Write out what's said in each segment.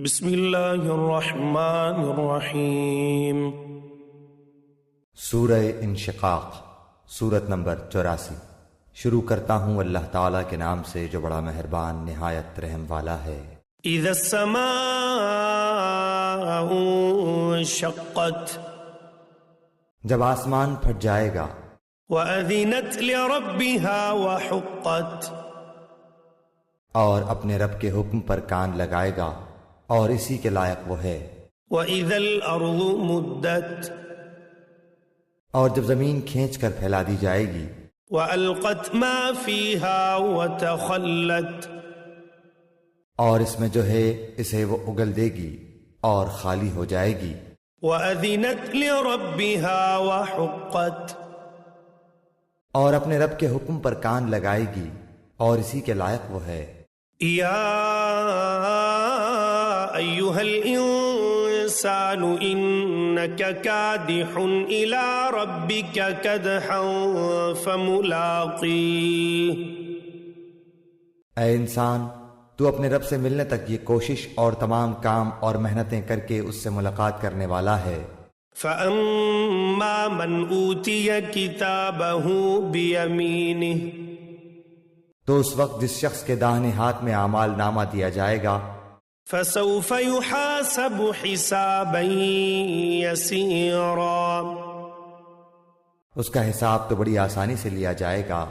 بسم اللہ الرحمن الرحیم۔ سورہ انشقاق، سورت نمبر 84۔ شروع کرتا ہوں اللہ تعالیٰ کے نام سے جو بڑا مہربان نہایت رحم والا ہے۔ اذا السماء انشقت، جب آسمان پھٹ جائے گا، وَأَذِنَتْ لِرَبِّهَا وَحُقَّتْ، اور اپنے رب کے حکم پر کان لگائے گا اور اسی کے لائق وہ ہے۔ وَإِذَا الْأَرْضُ مُدَّتْ، اور جب زمین کھینچ کر پھیلا دی جائے گی، وَأَلْقَتْ مَا فِيهَا وَتَخَلَّتْ، اور اس میں جو ہے اسے وہ اگل دے گی اور خالی ہو جائے گی۔ وَأَذِنَتْ لِرَبِّهَا وَحُقَّتْ، اور اپنے رب کے حکم پر کان لگائے گی اور اسی کے لائق وہ ہے۔ یا ایھا الانسان انک کادح الی ربک کدحا فملاقیہ، اے انسان، تو اپنے رب سے ملنے تک یہ کوشش اور تمام کام اور محنتیں کر کے اس سے ملاقات کرنے والا ہے۔ فَأَمَّا مَنْ أُوتِيَ كِتَابَهُ بِيَمِينِهِ، تو اس وقت جس شخص کے داہنے ہاتھ میں اعمال نامہ دیا جائے گا، فَسَوْفَ يُحَاسَبُ حِسَابًا يَسِيرًا، اس کا حساب تو بڑی آسانی سے لیا جائے گا۔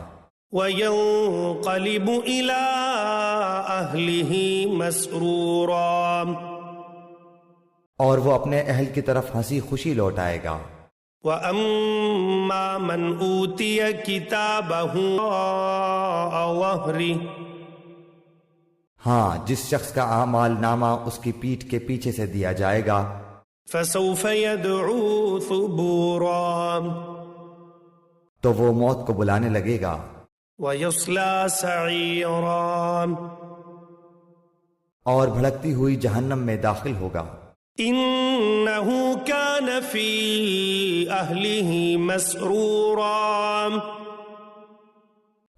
وَيَنْقَلِبُ إِلَىٰ أَهْلِهِ مَسْرُورًا، اور وہ اپنے اہل کی طرف ہنسی خوشی لوٹ آئے گا۔ وَأَمَّا مَنْ أُوتِيَ كِتَابَهُ وَرَاءَ ظَهْرِهِ، ہاں، جس شخص کا اعمال نامہ اس کی پیٹھ کے پیچھے سے دیا جائے گا، فَسَوْفَ يَدْعُو ثُبُورًا، تو وہ موت کو بلانے لگے گا۔ وَيَصْلَىٰ سَعِيرًا، اور بھڑکتی ہوئی جہنم میں داخل ہوگا۔ إِنَّهُ كَانَ فِي أَهْلِهِ مَسْرُورًا،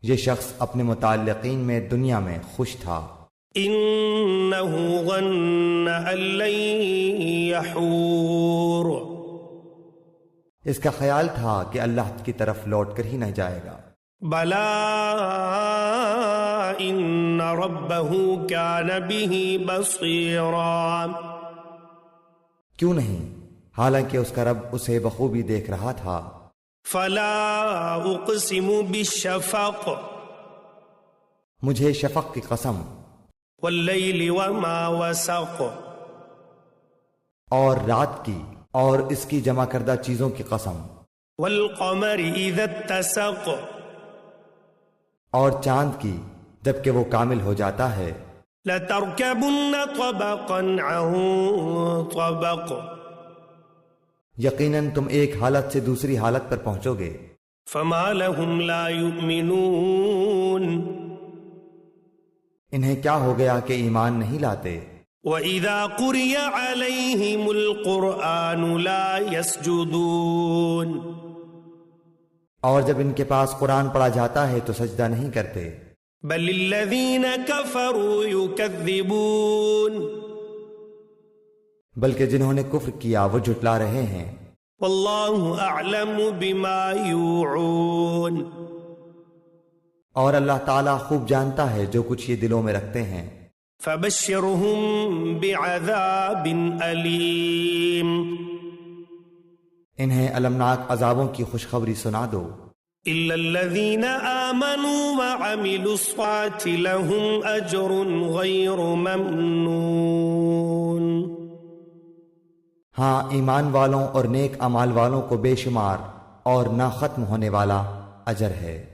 یہ شخص اپنے متعلقین میں دنیا میں خوش تھا۔ إِنَّهُ ظَنَّ أَن لَّن يَحُورَ، اس کا خیال تھا کہ اللہ کی طرف لوٹ کر ہی نہ جائے گا۔ بَلَىٰ إِنَّ رَبَّهُ كَانَ بِهِ بَصِيرًا، کیوں نہیں، حالانکہ اس کا رب اسے بخوبی دیکھ رہا تھا۔ فَلَا أُقْسِمُ بِالشَّفَقِ، مجھے شفق کی قسم، وَاللَّيْلِ وَمَا وَسَقَ، اور رات کی اور اس کی جمع کردہ چیزوں کی قسم، وَالْقَمَرِ إِذَا اتَّسَقَ، اور چاند کی جبکہ وہ کامل ہو جاتا ہے۔ لَتَرْكَبُنَّ طَبَقًا عَن طَبَقٍ، یقیناً تم ایک حالت سے دوسری حالت پر پہنچو گے۔ فَمَا لَهُمْ لَا يُؤْمِنُونَ، انہیں کیا ہو گیا کہ ایمان نہیں لاتے؟ وَإِذَا قُرِئَ عَلَيْهِمُ الْقُرْآنُ لَا يَسْجُدُونَ، اور جب ان کے پاس قرآن پڑھا جاتا ہے تو سجدہ نہیں کرتے۔ بَلِ الَّذِينَ كَفَرُوا يُكَذِّبُونَ، بلکہ جنہوں نے کفر کیا وہ جھٹلا رہے ہیں۔ وَاللَّهُ أَعْلَمُ بِمَا يُوعُونَ، اور اللہ تعالیٰ خوب جانتا ہے جو کچھ یہ دلوں میں رکھتے ہیں۔ فَبَشِّرْهُم بِعَذَابٍ أَلِيمٍ، انہیں المناک عذابوں کی خوشخبری سنا دو۔ إِلَّا الَّذِينَ آمَنُوا وَعَمِلُوا الصَّالِحَاتِ لَهُمْ أَجْرٌ غَيْرُ مَمْنُونٍ، ہاں، ایمان والوں اور نیک اعمال والوں کو بے شمار اور نہ ختم ہونے والا اجر ہے۔